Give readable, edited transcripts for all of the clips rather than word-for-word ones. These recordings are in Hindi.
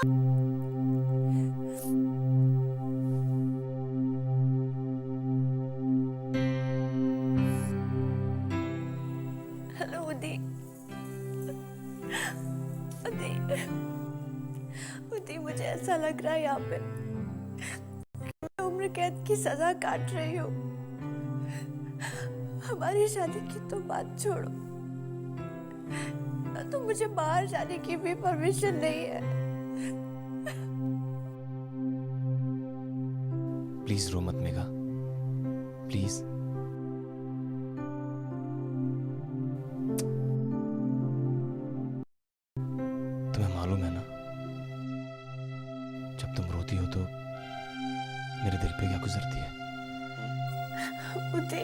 हेलो उदी। उदी, उदी मुझे ऐसा लग रहा है यहाँ पे मैं उम्र कैद की सजा काट रही हूँ। हमारी शादी की तो बात छोड़ो, तो मुझे बाहर जाने की भी परमिशन नहीं है। प्लीज रो मत मेघा, प्लीज। तुम्हें मालूम है ना, जब तुम रोती हो तो मेरे दिल पे क्या गुजरती है। उदी,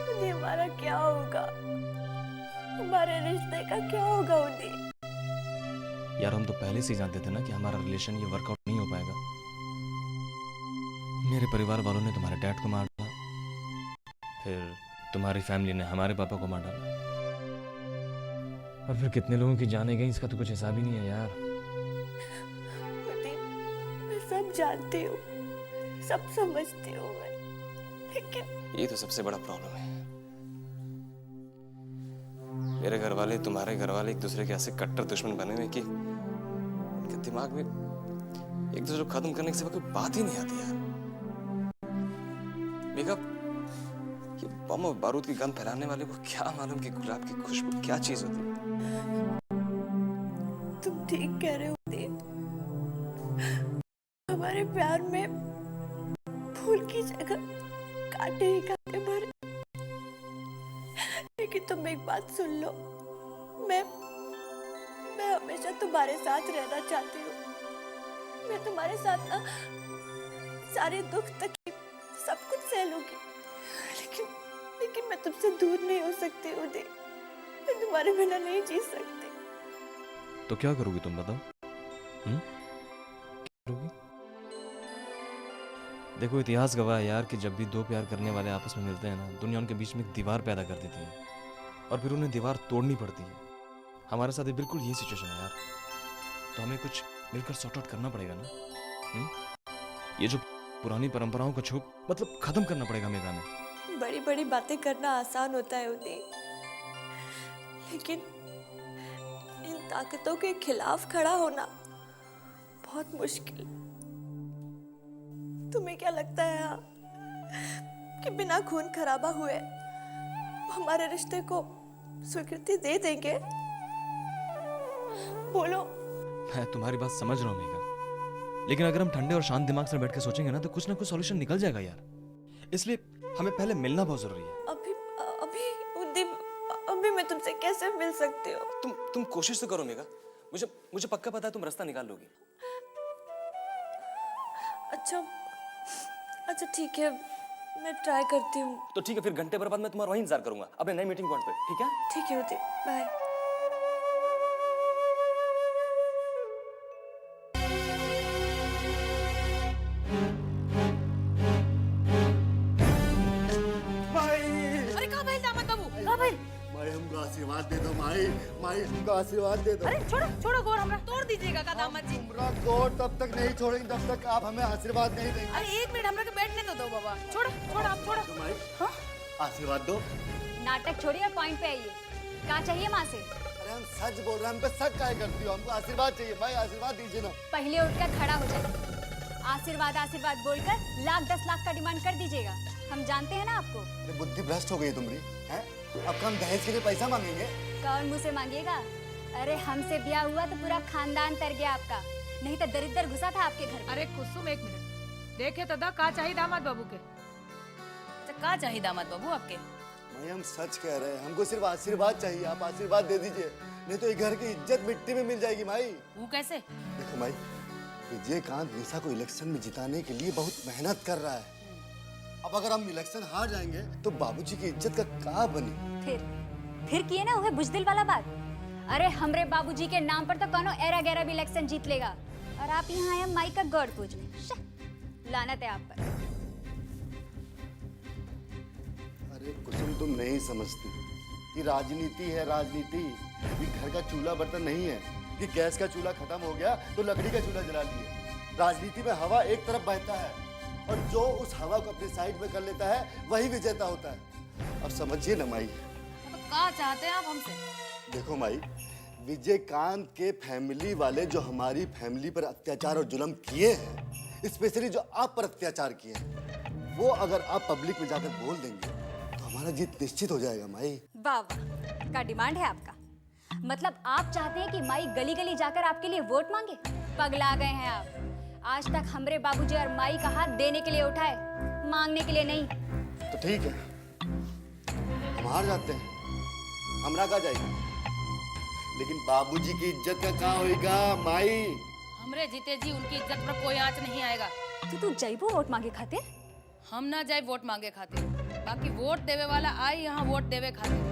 उदी हमारा क्या होगा? हमारे रिश्ते का क्या होगा उदी? यार हम तो पहले से ही जानते थे ना कि हमारा रिलेशन ये वर्कआउट नहीं हो पाएगा। मेरे परिवार वालों ने तुम्हारे डैड को मार डाला, फिर तुम्हारी फैमिली ने हमारे पापा को मार डाला, और फिर कितने लोगों की जाने गई इसका तो कुछ हिसाब ही नहीं है यार। उदी, मैं सब जानती हूँ, सब समझती हूँ मैं, लेकिन ये तो सबसे बड़ा प्रॉब्लम है। मेरे घर वाले तुम्हारे घर वाले एक दूसरे के ऐसे कट्टर दुश्मन बने हुए कि उनके दिमाग में एक दूसरे को खत्म करने के सिवा कोई बात ही नहीं आती यार। मेघा, ये बम और बारूद की गंध फैलाने वाले को क्या मालूम कि गुलाब की खुशबू क्या चीज होती है। तुम ठीक कह रहे हो उदी। हमारे प्यार में फूल की जगह कांटे ही कांटे भरे। लेकिन तुम एक बात सुन लो, मैं हमेशा तुम्हारे साथ रहना चाहती हूँ। मैं तुम्हारे साथ ना सारे दुख तकलीफ सब कुछ सह लूंगी, लेकिन मैं तुमसे दूर नहीं हो सकती उदी। मैं तुम्हारे बिना नहीं जी सकती। तो क्या करोगी तुम बताओ? क्या करोगी? देखो इतिहास गवाह है यार कि जब भी दो प्यार करने वाले आपस में मिलते हैं ना, दुनिया उनके बीच में एक दीवार पैदा कर देती है और फिर उन्हें दीवार तोड़नी पड़ती है। हमारे साथ भी बिल्कुल यही सिचुएशन है यार, तो हमें कुछ मिलकर सॉर्ट आउट करना पड़ेगा ना। ये जो पुरानी परंपराओं का छूप मतलब खत्म करना पड़ेगा मेघा में। बड़ी बड़ी बातें करना आसान होता है उदी, लेकिन इन ताकतों के खिलाफ खड़ा होना बहुत मुश्किल। तुम्हें क्या लगता है कि बिना खून खराबा हुए वो हमारे रिश्ते को स्वीकृति दे देंगे? बोलो। मैं तुम्हारी बात समझ रहा हूँ मेघा, लेकिन अगर हम ठंडे और शांत दिमाग से बैठ के सोचेंगे ना तो कुछ ना कुछ सॉल्यूशन निकल जाएगा यार। इसलिए हमें पहले मिलना बहुत जरूरी है। अभी अभी उदी, अभी मैं तुमसे कैसे मिल सकती हूँ? तुम कोशिश तो करो मेघा, मुझे पक्का पता है तुम रास्ता निकाल लोगी। अच्छा ठीक है, मैं ट्राई करती हूँ। तो ठीक है, फिर घंटे भर बाद मैं तुम्हारा वहीं इंतजार करूंगा अपने नए मीटिंग पॉइंट पे, ठीक है? ठीक है उदी, बाय। अरे कहाँ भाई दामाद बाबू, कहाँ भाई? माई हमको आशीर्वाद दे दो माई, माई हमको आशीर्वाद दे दो। अरे छोड़ो गोर, हमरा तोड़ दीजिएगा का दामाद जी। हमरा गोर तब तक नहीं छोड़ेंगे जब तक आप हमें आशीर्वाद नहीं देंगे। अरे एक मिनट हमरा के बैठने तो दो बाबा। छोड़ो आप छोड़ो। तो माई हाँ? आशीर्वाद दो। नाटक छोड़िए और पॉइंट पे आइए। क्या चाहिए माँ से? अरे हम सच बोल रहे हैं, हम पे शक काहे करती हो? हमको आशीर्वाद चाहिए माई, आशीर्वाद दीजिए ना। पहले उठकर खड़ा हो जाइए। आशीर्वाद बोलकर लाख 10 लाख का डिमांड कर दीजिएगा। हम जानते हैं ना आपको। ये बुद्धि भ्रष्ट हो गई तुम्हारी, हैं? अब हम दहेज के लिए पैसा मांगेंगे? कौन मुँह से मांगेगा? अरे हमसे ब्याह हुआ तो पूरा खानदान तर गया आपका, नहीं तो दरिद्र घुसा था आपके घर में। अरे कुसुम एक मिनट देखे तो दा का चाहिए दामाद बाबू के? अच्छा का चाहिए दामाद बाबू आपके? माई हम सच कह रहे हैं, हमको सिर्फ आशीर्वाद चाहिए। आप आशीर्वाद दे दीजिए, नहीं तो ये घर की इज्जत मिट्टी में मिल जाएगी माई। वो कैसे? देखो माई, विजयकांत निशा को इलेक्शन में जिताने के लिए बहुत मेहनत कर रहा है। अब अगर हम इलेक्शन हार जाएंगे तो बाबूजी की इज्जत का क्या बनी? फिर किए ना वह बुजदिल वाला बात। अरे हमरे बाबूजी के नाम पर तो कौनो एरा गैरा भी इलेक्शन जीत लेगा, और आप यहाँ आए माई का गौर पूछने। लानत है आप पर। अरे कुसुम तुम नहीं समझती, ये राजनीति है राजनीति। ये घर का चूल्हा बर्तन नहीं है, कि गैस का चूल्हा खत्म हो गया तो लकड़ी का चूल्हा जला लिए। राजनीति में हवा एक तरफ बहता है और जो उस हवा को अपनी साइड में कर लेता है वही विजेता होता है। अब समझिए ना माई। तो क्या चाहते हैं आप हमसे? देखो माई, विजयकांत के फैमिली वाले जो हमारी फैमिली पर अत्याचार और जुल्म किए हैं, स्पेशली जो आप पर अत्याचार किए हैं, वो अगर आप पब्लिक में जाकर बोल देंगे तो हमारा जीत निश्चित हो जाएगा माई। वाह वाह, का डिमांड है आपका। मतलब आप चाहते हैं कि माई गली गली जाकर आपके लिए वोट मांगे? पगला गए हैं आप। आज तक हमरे बाबूजी और माई का हाथ देने के लिए उठाए, मांगने के लिए नहीं। तो ठीक है, हम हार जाते हैं, हमरा कहा जाएगा, लेकिन बाबूजी की इज्जत का क्या होएगा माई? हमरे जीते जी उनकी इज्जत पर कोई आंच नहीं आएगा। तो तू जैबो वोट मांगे खातिर? हम ना जाए वोट मांगे खातिर, बाकी वोट देवे वाला आई यहाँ वोट देवे खातिर।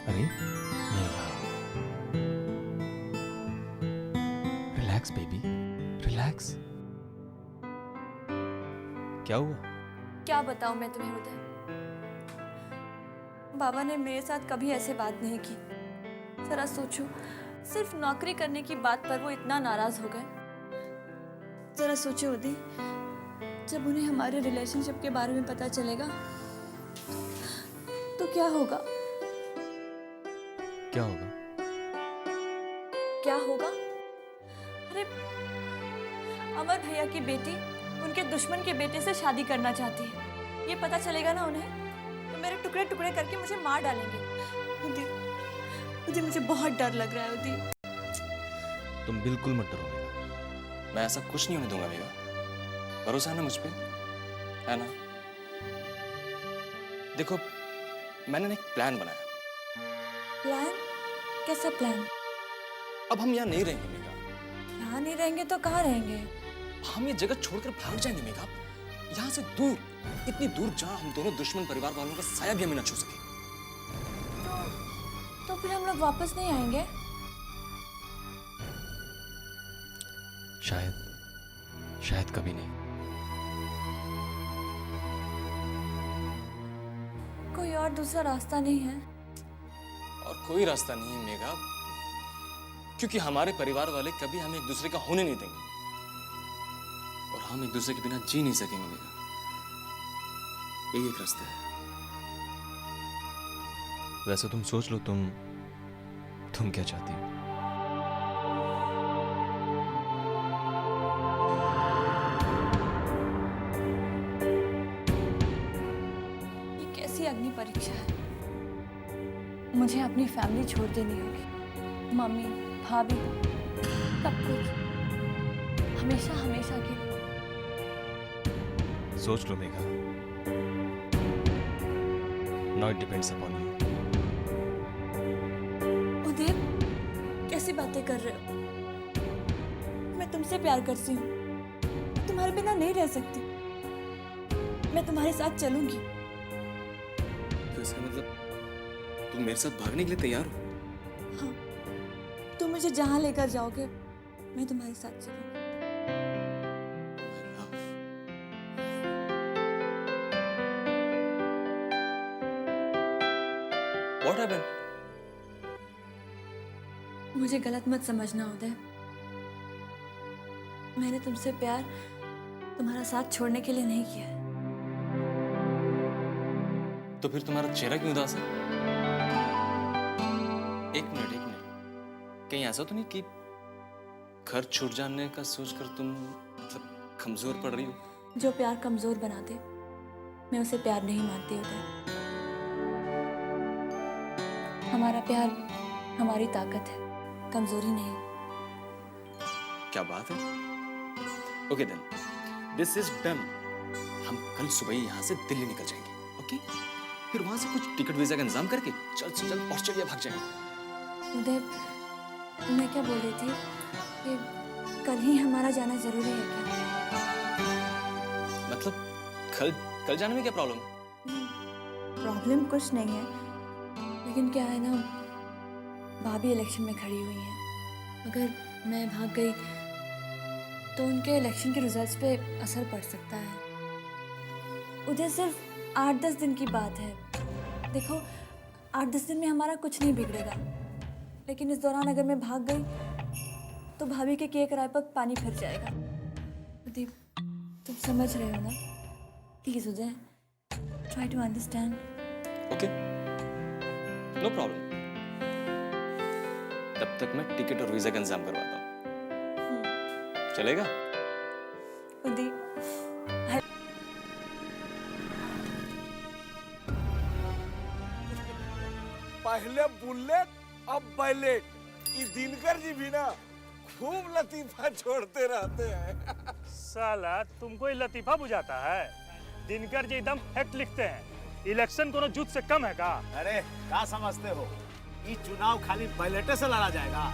अरे रिलैक्स बेबी, रिलैक्स। क्या हुआ? क्या बताऊं मैं तुम्हें उदय, बाबा ने मेरे साथ कभी ऐसे बात नहीं की। जरा सोचो, सिर्फ नौकरी करने की बात पर वो इतना नाराज हो गए। जरा सोचो उदय, जब उन्हें हमारे रिलेशनशिप के बारे में पता चलेगा तो क्या होगा? क्या होगा? क्या होगा? अरे, अमर भैया की बेटी उनके दुश्मन के बेटे से शादी करना चाहती है। ये पता चलेगा ना उन्हें तो मेरे टुकड़े टुकड़े करके मुझे मार डालेंगे। मुझे बहुत डर लग रहा है उदी। तुम बिल्कुल मत डरो मेगा, मैं ऐसा कुछ नहीं होने दूंगा मेगा। भरोसा है ना मुझ पे, है ना? देखो, मैंने एक प्लान बनाया। प्लान? कैसा प्लान? अब हम यहाँ नहीं रहेंगे मेगा। यहाँ नहीं रहेंगे तो कहाँ रहेंगे? हम ये जगह छोड़कर भाग जाएंगे मेगा, यहाँ से दूर, इतनी दूर जहाँ हम दोनों दुश्मन परिवार वालों का साया भी हमें ना छू सके। तो फिर हम लोग वापस नहीं आएंगे? शायद कभी नहीं। कोई और दूसरा रास्ता नहीं है? और कोई रास्ता नहीं है मेगा, क्योंकि हमारे परिवार वाले कभी हमें एक दूसरे का होने नहीं देंगे और हम एक दूसरे के बिना जी नहीं सकेंगे मेगा। यही एक रास्ता है। वैसे तुम सोच लो, तुम क्या चाहती हो? ये कैसी अग्नि परीक्षा है? मुझे अपनी फैमिली छोड़ देनी होगी, मम्मी, भाभी, सब कुछ, हमेशा हमेशा के लिए। सोच लो Megha, now it depends upon you. Uday, कैसी बातें कर रहे हो? मैं तुमसे प्यार करती हूँ, मैं तुम्हारे बिना नहीं रह सकती। मैं तुम्हारे साथ चलूंगी। तो इसका मतलब तुम मेरे साथ भागने के लिए तैयार हो? हाँ, तुम मुझे जहाँ लेकर जाओगे मैं तुम्हारे साथ चलूंगी। What happened? मुझे गलत मत समझना उदय, मैंने तुमसे प्यार तुम्हारा साथ छोड़ने के लिए नहीं किया है। तो फिर तुम्हारा चेहरा क्यों उदास है? एक मिनट, कहीं ऐसा तो नहीं कि घर छूट जाने का सोचकर तुम मतलब कमजोर पड़ रही हो? जो प्यार कमजोर बना दे, मैं उसे प्यार नहीं मानती उदय। हमारा प्यार हमारी ताकत है, कमजोरी नहीं। क्या बात है? Okay then, this is done. हम कल सुबह ही यहाँ से दिल्ली निकल जाएंगे, ओके? फिर वहां से कुछ टिकट वीजा का इंतजाम करके चल ऑस्ट्रेलिया भाग जाएंगे। उदय, मैं क्या बोल रही थी कि कल ही हमारा जाना जरूरी है क्या? मतलब कल जाने में क्या प्रॉब्लम? प्रॉब्लम कुछ नहीं है, लेकिन क्या है ना, भाभी इलेक्शन में खड़ी हुई हैं। अगर मैं भाग गई तो उनके इलेक्शन के रिजल्ट्स पे असर पड़ सकता है। उधर सिर्फ 8-10 दिन की बात है। देखो 8-10 दिन में हमारा कुछ नहीं बिगड़ेगा, लेकिन इस दौरान अगर मैं भाग गई तो भाभी के किए कराए पर पानी फिर जाएगा। प्रदीप, तुम समझ रहे हो ना? Please Uday, try to understand. Okay, no problem. तब तक मैं टिकट और वीजा का इंतजाम करवाता हूँ। चलेगा? उदी, पहले बुलेट अब बैलेट। ये दिनकर जी भी ना खूब लतीफा छोड़ते रहते हैं। साला तुमको ये लतीफा बुझाता है? दिनकर जी एकदम फैक्ट लिखते हैं। इलेक्शन कोनो जुत से कम है का? अरे क्या समझते हो, ये चुनाव खाली बैलेटे से लड़ा जाएगा।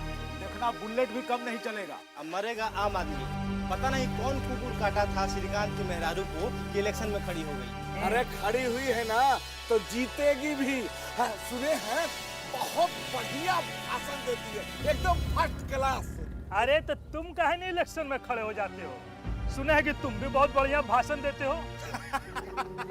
देखना बुलेट भी कम नहीं चलेगा। अब मरेगा आम आदमी। पता नहीं कौन कुकुर काटा था श्रीकांत की मेहरारू को कि इलेक्शन में खड़ी हो गई। अरे खड़ी हुई है ना तो जीतेगी भी। हाँ, सुने हैं बहुत बढ़िया भाषण देती है, एकदम फर्स्ट क्लास। अरे तो तुम काहे नहीं इलेक्शन में खड़े हो जाते हो? सुना है कि तुम भी बहुत बढ़िया भाषण देते हो।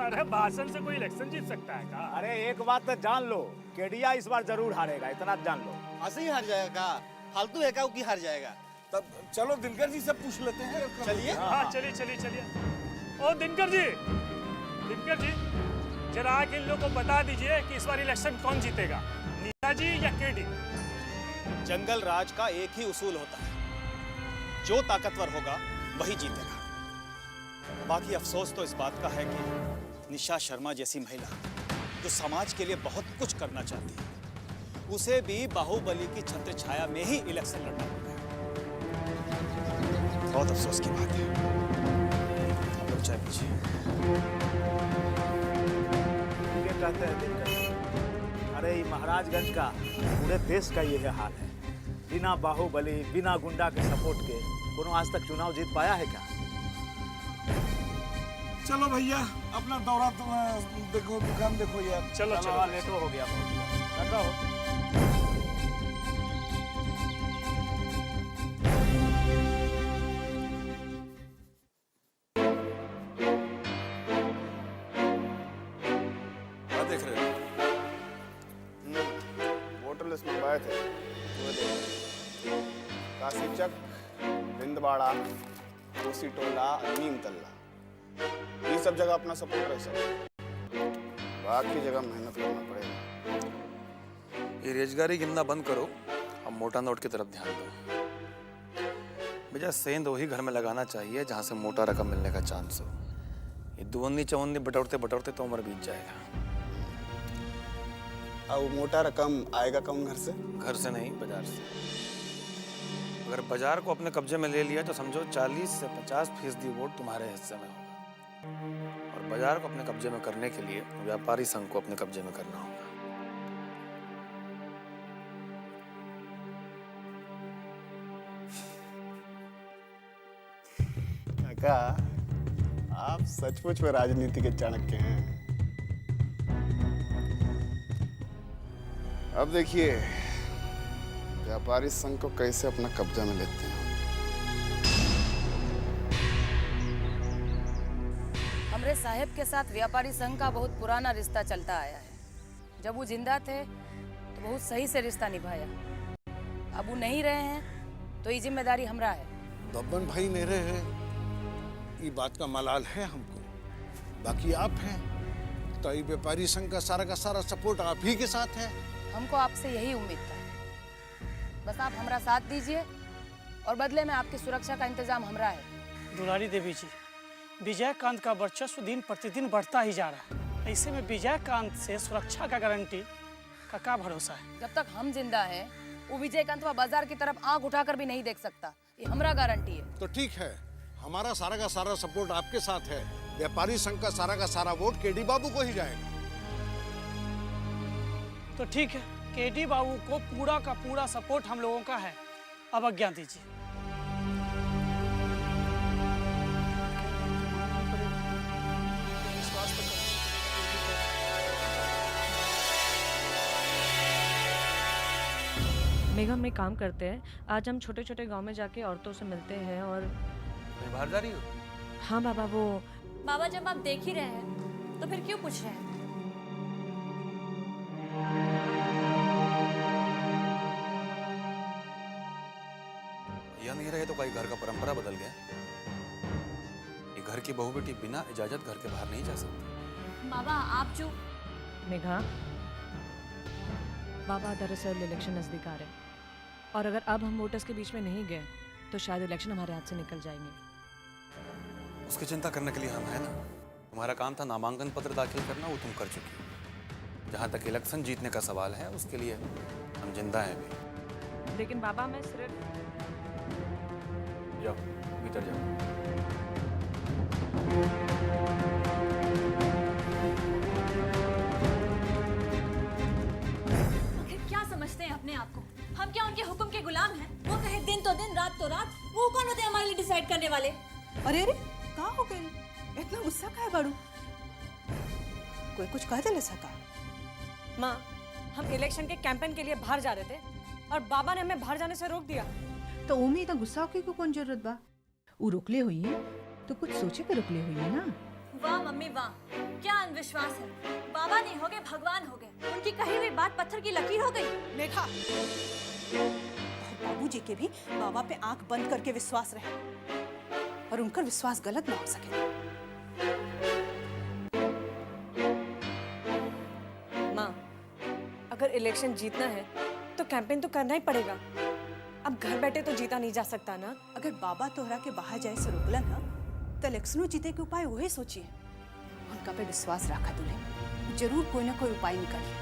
अरे भाषण से कोई इलेक्शन जीत सकता है का? अरे एक बात तो जान लो, केडिया इस बार जरूर हारेगा, इतना जान लो। ऐसे ही हार जाएगा का? फालतू है का कि हार जाएगा? तब चलो दिनकर जी से पूछ लेते हैं। चलिए। हाँ चलिए चलिए चलिए। ओ दिनकर जी जरा आके इन लोगों को बता दीजिए कि इस बार इलेक्शन कौन जीतेगा, नीता जी या केडी? जंगल राज का एक ही उसूल होता है, जो ताकतवर होगा वही जीतेगा। बाकी अफसोस तो इस बात का है कि निशा शर्मा जैसी महिला जो समाज के लिए बहुत कुछ करना चाहती है, उसे भी बाहुबली की छत्र छाया में ही इलेक्शन लड़ना पड़ा है। बहुत अफसोस की बात है। आप लोग चाय पीजिए। ये कहते हैं दिनकर जी, अरे ये महाराजगंज का पूरे देश का ये हाल है। बिना बाहुबली बिना गुंडा के सपोर्ट के कोनो आज तक चुनाव जीत पाया है क्या? चलो भैया अपना दौरा तुम देखो, दुकान देखो यार। चलो लेट हो गया। चल रहा हो। क्या देख रहे हो? वोटर लिस्ट मंगवाए थे, वो देखो। काशीचक, बिंदवाड़ा, कोसी टोला, नीम तल्ला, ये सब जगह अपना सपोर्ट रख सकते। बाकी जगह मेहनत करना पड़ेगा। ये रोजगारी गिनना बंद करो, अब मोटा नोट की तरफ ध्यान दो। भैया सेंध वही घर में लगाना चाहिए जहाँ से मोटा रकम मिलने का चांस हो। ये दुवन्नी चवन्नी बटोरते बटोरते तो उम्र बीत जाएगा। अब मोटा रकम आएगा कम घर से? घर से नहीं, बाजार से। अगर बाजार को अपने कब्जे में ले लिया तो समझो 40 से 50% वोट तुम्हारे हिस्से में होगा। और बाजार को अपने कब्जे में करने के लिए व्यापारी संघ को अपने कब्जे में करना होगा। काका, आप सचमुच में राजनीति के चाणक्य हैं। अब देखिए व्यापारी संघ को कैसे अपना कब्जा में लेते हैं। हमरे साहेब के साथ व्यापारी संघ का बहुत पुराना रिश्ता चलता आया है। जब वो जिंदा थे तो बहुत सही से रिश्ता निभाया। अब वो नहीं रहे हैं तो ये जिम्मेदारी हमरा है। बब्बन भाई मेरे हैं, ये बात का मलाल है हमको। बाकी आप हैं तो ये व्यापारी संघ का सारा सपोर्ट आप ही के साथ है। हमको आपसे यही उम्मीद था, बस आप हमरा साथ दीजिए और बदले में आपकी सुरक्षा का इंतजाम हमरा है। दुलारी देवी जी, विजयकांत का वर्चस्व दिन प्रतिदिन बढ़ता ही जा रहा है। ऐसे में विजयकांत से सुरक्षा का गारंटी का क्या भरोसा है? जब तक हम जिंदा हैं वो विजयकांत बाजार की तरफ आंख उठाकर भी नहीं देख सकता, ये हमरा गारंटी है। तो ठीक है, हमारा सारा का सारा सपोर्ट आपके साथ है। व्यापारी संघ का सारा वोट केडी बाबू को ही जाएगा। तो ठीक है, केडी बाबू को पूरा का पूरा सपोर्ट हम लोगों का है। अब आज्ञा दीजिए। मेघम में काम करते हैं। आज हम छोटे छोटे गांव में जाके औरतों से मिलते हैं और मैं बाहर जा रही हूँ। हाँ बाबा, वो बाबा जब आप देख ही रहे हैं तो फिर क्यों पूछ रहे हैं? यह नहीं रहे तो कोई घर का परंपरा बदल गया। ये घर की बहू बेटी बिना इजाजत घर के बाहर नहीं जा सकती। बाबा आप जो मेघा, बाबा दरअसल इलेक्शन नजदीक आ रहे हैं और अगर अब हम वोटर्स के बीच में नहीं गए तो शायद इलेक्शन हमारे हाथ से निकल जाएंगे। उसकी चिंता करने के लिए हम हैं ना। तुम्हारा काम था नामांकन पत्र दाखिल करना, वो तुम कर चुकी हो। जहाँ तक इलेक्शन जीतने का सवाल है उसके लिए हम जिंदा हैं अभी। लेकिन बाबा मैं सिर्फ जाओ भीतर जाओ। आखिर क्या समझते हैं अपने आप को? हम क्या उनके हुक्म के गुलाम हैं? वो कहे दिन तो दिन, रात तो रात, वो कौन होते हैं हमारे लिए डिसाइड करने वाले? अरे अरे कहाँ हो गई? इतना गुस्सा का है बाड़ू? कोई कुछ कह दे सका? माँ, हम इलेक्शन के कैंपेन के लिए बाहर जा रहे थे और बाबा ने हमें बाहर जाने से रोक दिया। तो उम्मीद इतना गुस्सा होके को कौन जरूरत बा? वो रोकले हुई है तो कुछ सोचे के रोकले हुई है ना। वाह मम्मी वाह, क्या अंधविश्वास है। बाबा नहीं हो गए भगवान हो गए। उनकी कही हुई बात पत्थर की लकीर हो गई। मेघा, बाबूजी के भी बाबा पे आंख बंद करके विश्वास रहे और उनका विश्वास गलत ना हो सके। माँ, अगर इलेक्शन जीतना है तो कैंपेन तो करना ही पड़ेगा। अब घर बैठे तो जीता नहीं जा सकता ना। अगर बाबा तोहरा के बाहर जाए से रोकला ना तो इलेक्शनों जीते के उपाय वही सोचिए। उनका पे विश्वास रखा तुले, जरूर कोई ना कोई उपाय निकालिए।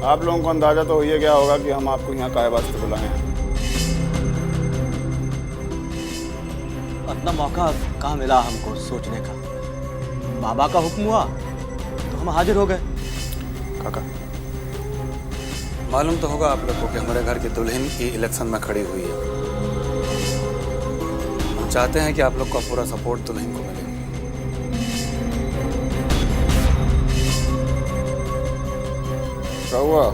आप लोगों को अंदाजा तो ये क्या होगा कि हम आपको यहाँ काय वास्ते बुलाए हैं। अपना मौका कहाँ मिला हमको सोचने का। बाबा का हुक्म हुआ तो हम हाजिर हो गए। काका, मालूम तो होगा आप लोग को कि हमारे घर की दुल्हन की इलेक्शन में खड़ी हुई है। हम चाहते हैं कि आप लोग का पूरा सपोर्ट दुल्हन को मिले। क्या हुआ?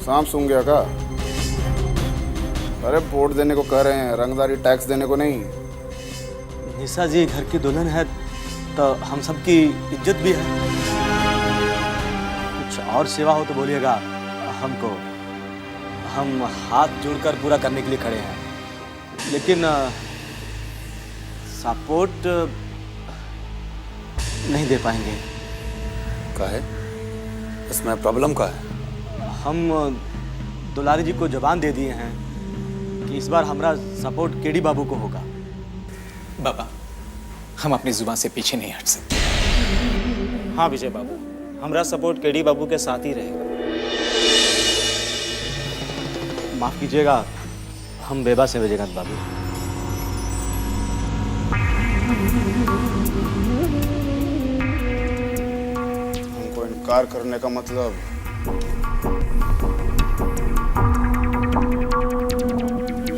सांप सूंघ गया का? अरे वोट देने को कह रहे हैं, रंगदारी टैक्स देने को नहीं। निशा जी घर की दुल्हन है तो हम सबकी इज्जत भी है। कुछ और सेवा हो तो बोलिएगा हमको, हम हाथ जोड़कर पूरा करने के लिए खड़े हैं। लेकिन सपोर्ट नहीं दे पाएंगे। का है इसमें प्रॉब्लम का है? हम दुलारी जी को जबान दे दिए हैं कि इस बार हमारा सपोर्ट केडी बाबू को होगा। बाबा, हम अपनी जुबान से पीछे नहीं हट सकते। हाँ विजय बाबू, हमारा सपोर्ट केडी बाबू के साथ ही रहेगा। माफ कीजिएगा, हम बेबस हैं विजयकांत बाबू। हमको इनकार करने का मतलब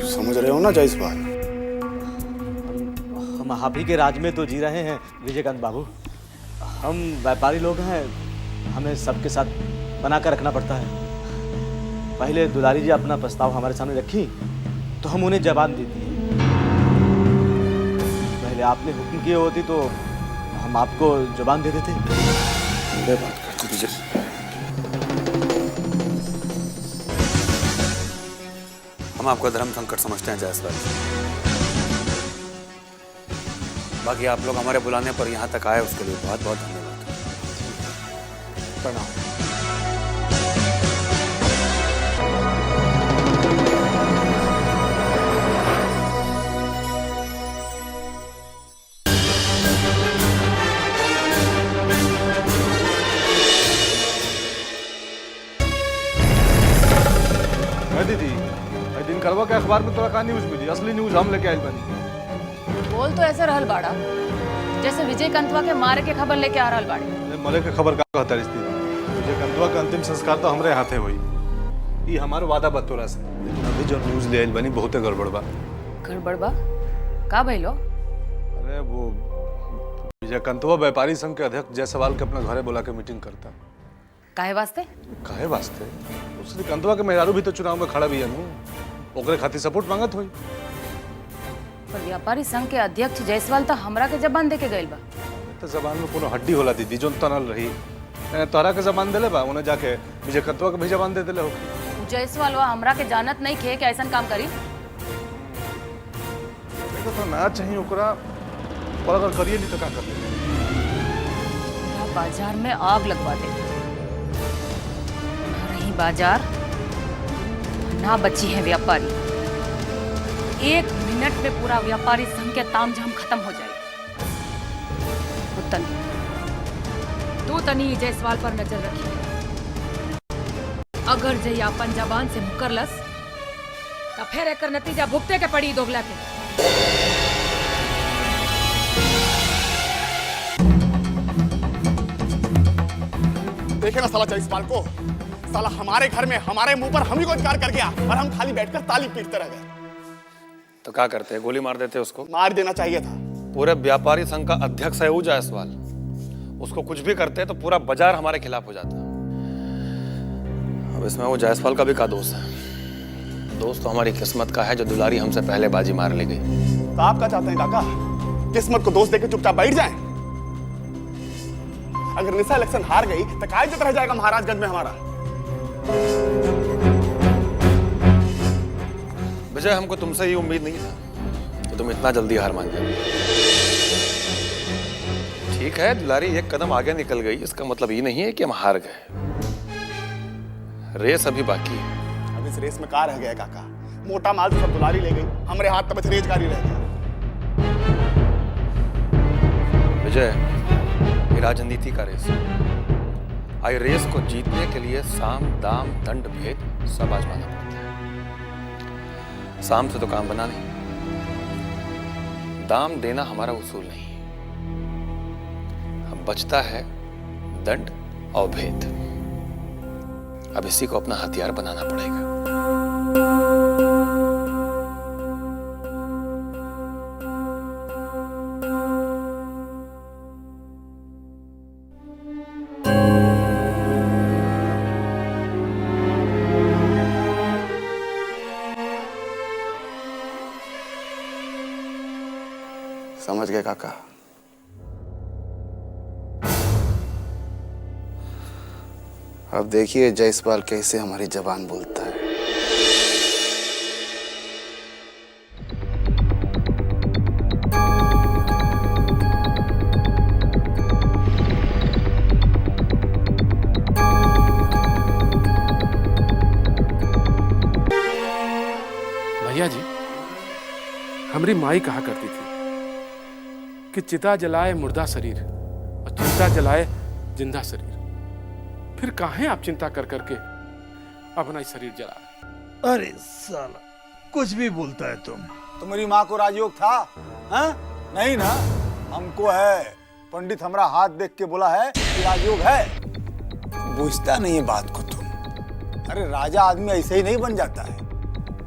समझ रहे हो ना जायसवाल? हम आप ही के राज में तो जी रहे हैं विजयकांत बाबू। हम व्यापारी लोग हैं, हमें सबके साथ बना कर रखना पड़ता है। पहले दुलारी जी अपना प्रस्ताव हमारे सामने रखी तो हम उन्हें जवाब देती हैं। पहले आपने हुक्म किए होती तो हम आपको जवाब दे देते। बात करते विजय। हम आपका धर्म संकट समझते हैं जायसवाल। बाकी आप लोग हमारे बुलाने पर यहाँ तक आए उसके लिए बहुत बहुत धन्यवाद। प्रणाम। दीदी दिन करवा के अखबार में तोरा का न्यूज मिली? असली न्यूज हम लेके आइल बनी। बोल तो ऐसे रहल बाड़ा जैसे विजय कंतवा के मारे के खबर लेके आ रहल बाड़ी। मरे के खबर का कहता रिश्ती विजय कंदुआ का अंतिम संस्कार तो हमरे हाथे हुई। ये हमारे वादा बा तोरा से, लेकिन अभी जो न्यूज ले आइल बनी बहुते गड़बड़ बा। गड़बड़ बा? का भइलो? अरे वो विजयकांतवा व्यापारी संघ के अध्यक्ष जायसवाल के अपना घरे बुला के मीटिंग करता। काहे वास्ते? काहे वास्ते? उसने कंतवा के मेहरारू भी तो चुनाव में खड़ा भी है नु, ओकरे खातिर सपोर्ट मांगत होई। पर व्यापारी संघ के अध्यक्ष जायसवाल तो हमरा के जबान दे के गइल बा। तो जबान में कोनो हड्डी होला दीदी जोन तनल रही। तोहरा के जबान देले बा, उन्हें जाके विजयकांतवा के भी जबान दे देले हो। जायसवाल वा हमरा के जानत नहीं खे कि ऐसन काम करी। देखो तो ना चाहिए ओकरा, और अगर करिए नहीं तो क्या कर ले? बाजार में आग लगवा दे। ना रही बाजार, ना बची है व्यापारी। 1 मिनट में पूरा व्यापारी संघ के तामझाम खत्म हो जाए। तू तनी जायसवाल पर नजर रखी। अगर जय अपन जबान से मुकरलस तो फिर एक नतीजा भुगते के पड़ी दोगला के। देखे ना साला जायसवाल को, साला हमारे घर में हमारे मुंह पर हम ही को इनकार कर गया और हम खाली बैठकर ताली पीटते रह गए। तो क्या करते हैं, गोली मार देते उसको? मार देना चाहिए था। पूरे व्यापारी संघ का अध्यक्ष है वो जायसवाल, उसको कुछ भी करते तो पूरा बाजार हमारे खिलाफ हो जाता। अब इसमें वो जायसवाल का भी का दोस्त है? दोस्त तो हमारी किस्मत का है जो दुलारी हमसे पहले बाजी मार ले गई। तो आप क्या चाहते हैं काका, किस्मत को दोस्त देकर चुपचाप बैठ जाएं? अगर निशा इलेक्शन हार गई तो क्या इज्जत रह जाएगा महाराजगंज में हमारा? विजय, हमको तुमसे ये उम्मीद नहीं था कि तुम इतना जल्दी हार मान जाओगे। ठीक है, दुलारी एक कदम आगे निकल गई, इसका मतलब ये नहीं है कि हम हार गए। रेस अभी बाकी है। अब इस रेस में क्या रह गया काका? मोटा माल तो सब दुलारी ले गई, हमारे हाथ तक रेजगारी रह गया। विजय, ये राजनीति का रेस है। आई रेस को जीतने के लिए साम दाम दंड भेद सब आजमाना पड़ता है। साम से तो काम बना नहीं, दाम देना हमारा उसूल नहीं। अब बचता है दंड और भेद। अब इसी को अपना हथियार बनाना पड़ेगा। समझ गए काका? अब देखिए जायसवाल कैसे हमारी जबान बोलता है। भैया जी, हमारी माई कहा करती थी कि चिता जलाए मुर्दा शरीर और चिंता जलाए जिंदा शरीर। फिर काहे आप चिंता कर करके अपना शरीर जला रहे? अरे साला, कुछ भी बोलता है तुम। तुम्हारी माँ को राजयोग था? हाँ? नहीं ना, हमको है। पंडित हमारा हाथ देख के बोला है कि राजयोग है। बुझता नहीं है बात को तुम। अरे राजा आदमी ऐसे ही नहीं बन जाता है,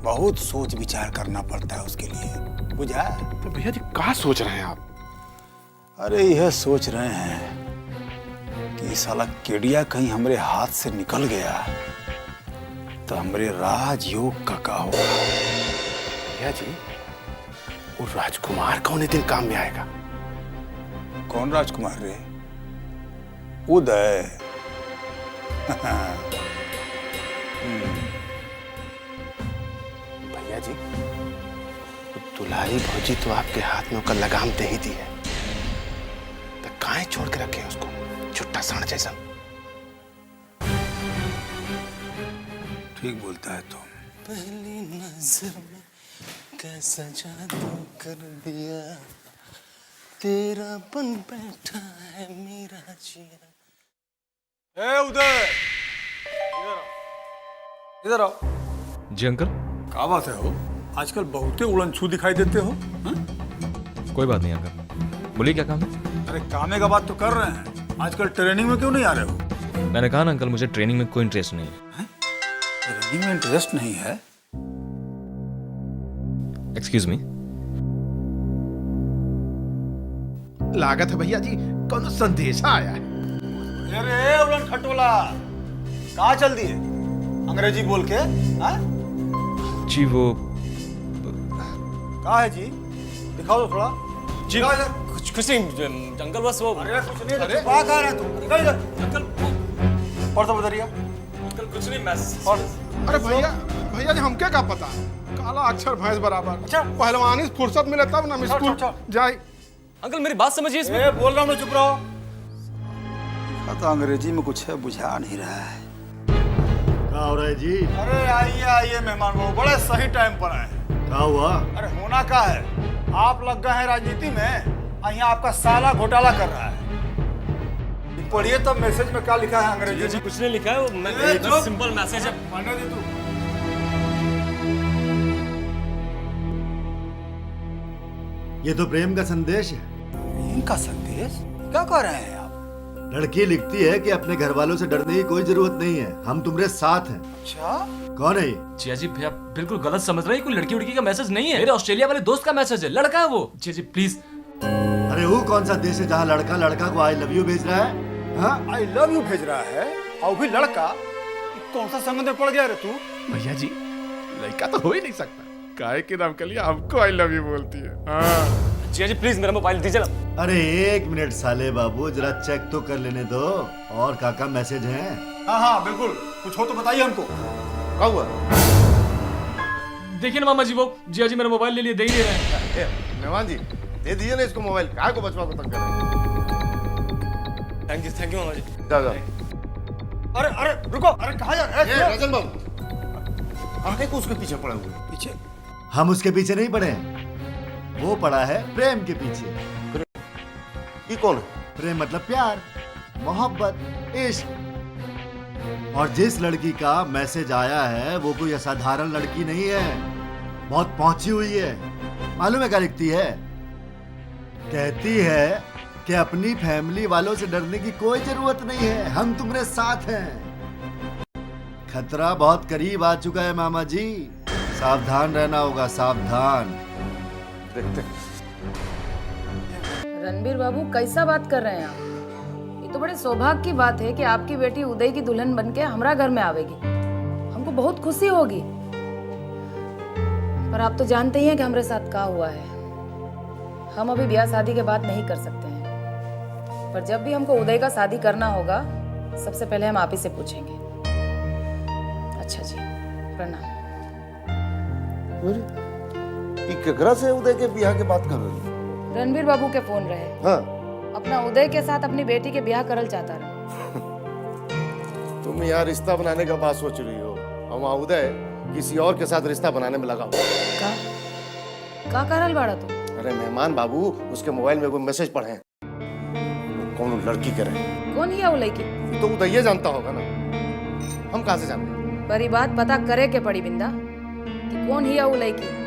बहुत सोच विचार करना पड़ता है उसके लिए, बुझा? तो भैया जी क्या सोच रहे हैं आप? अरे यह सोच रहे हैं कि साला केडिया कहीं हमारे हाथ से निकल गया तो हमारे राजयोग का होगा। भैया जी, वो राजकुमार कौन दिन काम में आएगा? कौन राजकुमार रे? उदय। भैया जी, दुलारी भौजी तो आपके हाथ में होकर लगाम दे ही दी है, तो काहे छोड़ के रखे उसको छुट्टा साण जैसा? ठीक बोलता है तुम। पहली नजर में कैसा जादू कर दिया, तेरा बन बैठा है मेरा जिया। ए उदय, इधर आओ। जी अंकल। क्या बात है हो? आजकल बहुते उड़नछू दिखाई देते हो। हा? कोई बात नहीं अंकल, बोलिए क्या काम है? अरे कामे का बात तो कर रहे हैं, आजकल ट्रेनिंग में क्यों नहीं आ रहे हो? मैंने कहा ना अंकल, मुझे ट्रेनिंग में कोई इंटरेस्ट नहीं है। ट्रेनिंग में इंटरेस्ट नहीं है? Excuse me. लागत है भैया जी कौन संदेशा आया है। अरे उलन खटोला कहाँ चल दिए अंग्रेजी बोल के? हाँ? जी वो कहाँ है जी? दिखाओ तो थोड़ा। जी दिखाओ इधर। कुछ नहीं अंकल बस वो अरे कुछ नहीं, अरे कहाँ कहाँ रहे तुम? दिखाओ इधर। अंकल पढ़ तो बता अंकल कुछ नहीं मैसेज। अरे भैया जी हमके क्या पता, काला अक्षर भैंस बराबर। अच्छा पहलवानी से फुर्सत मिले तब ना स्कूल जाए। अंकल मेरी बात समझिए इसमें। ए, बोल रहा हूँ, चुप रहो। तो अंग्रेजी में कुछ है, बुझा नहीं रहा है। क्या हो रहा है जी? अरे आइए आइए मेहमान बाबू, बड़े सही टाइम पर आए। क्या हुआ? अरे होना क्या है, आप लग गए हैं राजनीति में, यहाँ आपका साला घोटाला कर रहा है। पढ़िए तब मैसेज में क्या लिखा है अंग्रेजी में। कुछ नहीं लिखा है, वो सिंपल मैसेज है। माने दे तू। ये तो प्रेम का संदेश है। प्रेम का संदेश? क्या कह रहे हैं आप? लड़की लिखती है कि अपने घर वालों से डरने की कोई जरूरत नहीं है, हम तुम्हारे साथ हैं। अच्छा? कौन है ये? जिया जी भैया बिल्कुल गलत समझ रहे हैं, कोई लड़की उड़की का मैसेज नहीं है, मेरे ऑस्ट्रेलिया वाले दोस्त का मैसेज है, लड़का है वो। जिया जी प्लीज। अरे वो कौन सा देश है जहाँ लड़का लड़का को आई लव यू भेज रहा है? हाँ? आई लव यू भेज रहा है और भी लड़का? कौन सा संगत में पड़ गया रे तू? भैया जी लड़का तो हो ही नहीं सकता, काहे के नाम के लिए हमको आई लव यू बोलती है। हाँ। जिया जी प्लीज मेरा मोबाइल दीजिए ना। अरे एक मिनट साले बाबू, जरा चेक तो कर लेने दो और काका मैसेज है। हाँ हाँ बिल्कुल, कुछ हो तो बताइए हमको। क्या हुआ? देखिए ना मामा जी, वो जिया जी मेरा मोबाइल ले लिए, दे ही नहीं रहे हैं। मेहमान जी दे दीजिए ना इसको मोबाइल, काय को बचवा को तंग कर रहे हैं। थैंक यू मामा जी। जाओ जाओ। अरे अरे रुको, अरे कहाँ जा रहे हैं? राजन बाबू आगे को उसके पीछे पड़े हुए। पीछे? हम उसके पीछे नहीं पड़े, वो पड़ा है प्रेम के पीछे। ये कौन है? प्रेम मतलब प्यार, मोहब्बत, इश्क। और जिस लड़की का मैसेज आया है वो कोई असाधारण लड़की नहीं है, बहुत पहुंची हुई है। मालूम है क्या लिखती है? कहती है कि अपनी फैमिली वालों से डरने की कोई जरूरत नहीं है, हम तुम्हारे साथ हैं। खतरा बहुत करीब आ चुका है मामा जी, सावधान रहना होगा, सावधान। देखते रणबीर बाबू कैसा बात कर रहे हैं आप? ये तो बड़े सौभाग्य की बात है कि आपकी बेटी उदय की दुल्हन बनके हमारा घर में आवेगी, हमको बहुत खुशी होगी। पर आप तो जानते ही हैं कि हमारे साथ क्या हुआ है, हम अभी ब्याह शादी के बात नहीं कर सकते हैं। पर जब भी हमको उदय का शादी करना होगा, सबसे पहले हम आप ही से पूछेंगे। अच्छा जी, प्रणाम। केकरा से उदय के ब्याह के बात कर रही है? रणबीर बाबू के फोन रहे। हाँ। अपना उदय के साथ अपनी बेटी के ब्याह करल चाहता रहे। तुम यहाँ रिश्ता बनाने का बात सोच रही हो, और वहाँ उदय किसी और के साथ रिश्ता बनाने में लगा हुआ। का करल बाड़ा तुम? अरे मेहमान बाबू, उसके मोबाइल में कोई मैसेज पढ़े हैं, वो कौन लड़की के रहे। कौन ही है वो लड़की? तो उदय जानता होगा ना, हम कहाँ से जानते? पर ये बात पता करे के पड़ी बिंदा कि कौन ही है वो लड़की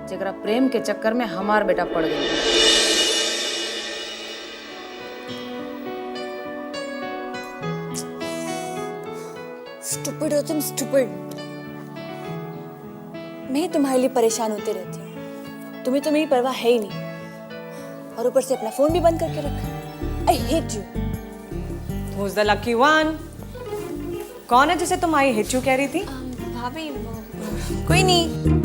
जगरा प्रेम के चक्कर में हमार बेटा पड़ गई। स्टूपिड हो तुम, स्टूपिड। मैं ही तुम्हारे लिए परेशान होती रहती हूँ, तुम्हें तो मेरी परवाह है ही नहीं, और ऊपर से अपना फोन भी बंद करके रखा। I hate you. Who's the lucky one? कौन है जिसे तुम आई hate you कह रही थी? भाभी कोई नहीं।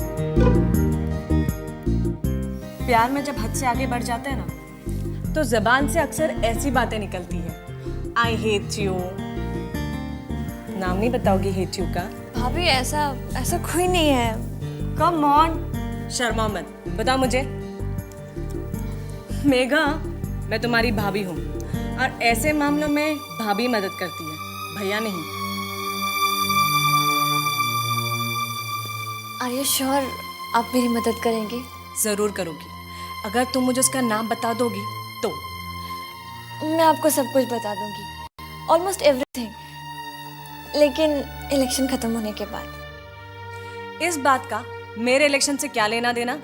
प्यार में जब हद से आगे बढ़ जाते हैं ना, तो जबान से अक्सर ऐसी बातें निकलती हैं। I hate you. नाम नहीं बताओगी हेट यू का? भाभी ऐसा कोई नहीं है। कम ऑन, शर्मा मत, बता मुझे। मेघा, मैं तुम्हारी भाभी हूँ, और ऐसे मामलों में भाभी मदद करती है, भैया नहीं। आर यू श्योर आप मेरी मदद करेंगे? जरूर करूँगी, अगर तुम मुझे उसका नाम बता दोगी तो। मैं आपको सब कुछ बता दूंगी, ऑलमोस्ट एवरीथिंग, लेकिन इलेक्शन खत्म होने के बाद। इस बात का मेरे इलेक्शन से क्या लेना देना?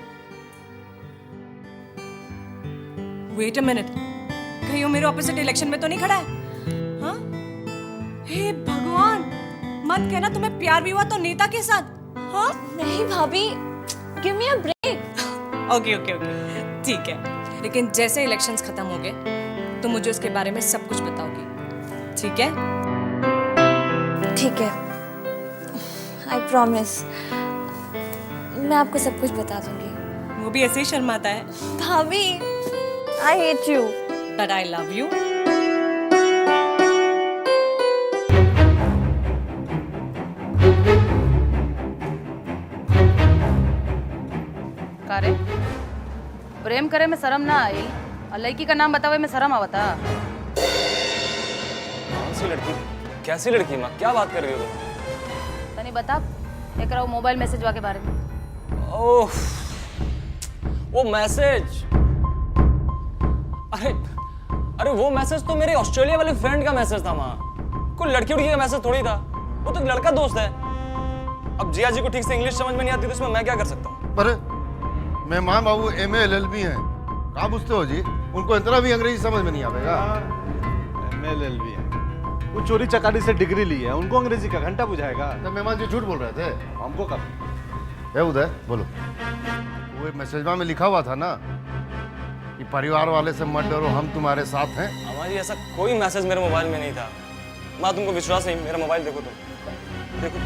वेट अ मिनट, कहीं वो मेरे ऑपोजिट इलेक्शन में तो नहीं खड़ा है? हाँ? हे भगवान, मत कहना तुम्हें प्यार भी हुआ तो नेता के साथ। हाँ? नहीं भाभी, give me a break. Okay okay okay, ठीक है, लेकिन जैसे इलेक्शंस खत्म हो गए तो मुझे उसके बारे में सब कुछ बताओगी, ठीक है? ठीक है, आई प्रॉमिस। मैं आपको सब कुछ बता दूंगी। वो भी ऐसे ही शर्माता है। भाभी, I hate you but I love you. कारे प्रेम करे में शर्म ना आई और लड़की का नाम बतावे में शर्म आवता। कौन सी लड़की? कैसी लड़की माँ? क्या बात कर रही हो तुम? तनी बता एकरा वो मोबाइल मैसेज के बारे में। ओह, वो मैसेज। अरे वो मैसेज तो मेरे ऑस्ट्रेलिया वाले फ्रेंड का मैसेज था माँ। कोई लड़की उड़की का मैसेज थोड़ी था, वो तो लड़का दोस्त है। अब जिया जी को ठीक से इंग्लिश समझ में नहीं आती तो इसमें मैं क्या कर सकता हूँ? पर मेहमान बाबू MA LLB हैं, कहाँ पूछते हो जी? उनको इतना भी अंग्रेजी समझ में नहीं आवेगा। MA LLB है, वो चोरी चकारी से डिग्री ली है, उनको अंग्रेजी का घंटा बुझाएगा। तो मेहमान जी झूठ बोल रहे थे। हमको कब? है उदय, बोलो। वो मैसेज में लिखा हुआ था ना कि परिवार वाले से मत डरो, हम तुम्हारे साथ हैं। हमारी ऐसा कोई मैसेज मेरे मोबाइल में नहीं था। माँ तुमको विश्वास नहीं? मेरा मोबाइल देखो तुम, देखो।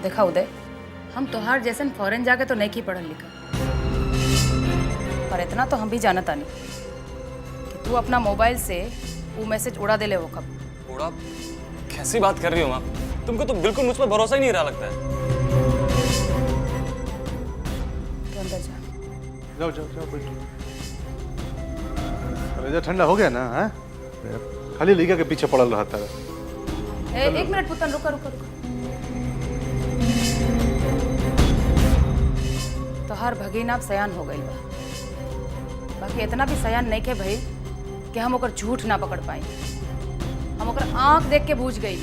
देखा उदय, हम तोहार जैसन फॉरेन जाके तो नहीं की पढ़ल लिखा, पर इतना तो हम भी जानता नहीं कि तू अपना मोबाइल से वो मैसेज उड़ा दे ले। वो कब उड़ा? कैसी बात कर रही हो माँ? तुमको तो बिल्कुल मुझ पर भरोसा ही नहीं रहा लगता है। तू अंदर जा। जाओ जाओ जाओ बैठो। कलेजा ठंडा हो गया ना? हैं? खाली लड़का के पीछे पड़ल रहता है। एक मिनट पुतन, रुका रुका रुका। तोहार भगीना सयान हो गई बा, बाकी इतना भी सयान नहीं के भाई कि हम ओकर झूठ ना पकड़ पाई। हम ओकर आंख देख के बूझ गई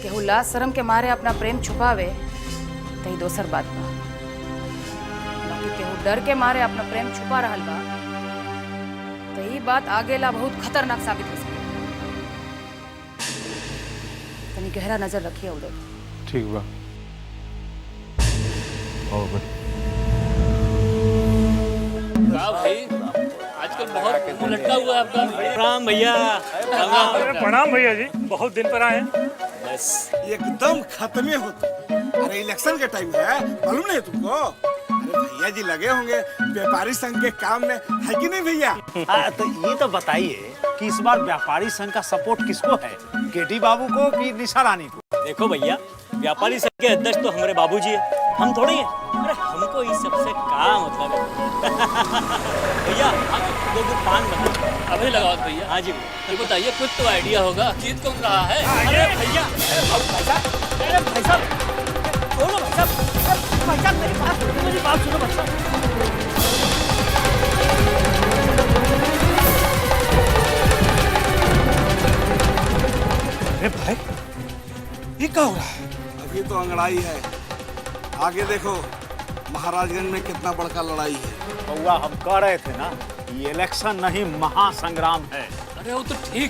केहू लाज शर्म के मारे अपना प्रेम छुपावे तही दोसर बात बा, बाकी केहू डर के मारे अपना प्रेम छुपा रहल बा तही बात आगे ला बहुत खतरनाक साबित हो सके। तनी गहरा नजर रखिए उदय। ठीक बा। भाई आजकल बहुत मुंह लटका हुआ है आपका। प्रणाम भैया। प्रणाम भैया जी, बहुत दिन पर आए हैं। बस एकदम खत्मे होते। अरे इलेक्शन का टाइम है, मालूम नहीं तुमको? अरे भैया जी लगे होंगे व्यापारी संघ के काम में, है कि नहीं भैया? तो ये तो बताइए कि इस बार व्यापारी संघ का सपोर्ट किसको है, केटी बाबू को कि निशा रानी को? देखो भैया, व्यापारी संघ के अध्यक्ष तो हमारे बाबूजी है, हम थोड़ी हैं। अरे हमको इस सबसे क्या मतलब है? भैया आप दो पान बना अभी लगाओ भैया। हाँ जी, तो बताइए कुछ तो आइडिया होगा, जीत कौन रहा है? अरे भैया, भाई साहब बोलो भाई साहब, मेरी बात सुनो भाई साहब। अरे भाई ये क्या हो रहा है? अभी तो अंगड़ाई है, आगे देखो महाराजगंज में कितना बड़का लड़ाई है। बउआ हम कह रहे थे ना, ये इलेक्शन नहीं महासंग्राम है। अरे वो तो ठीक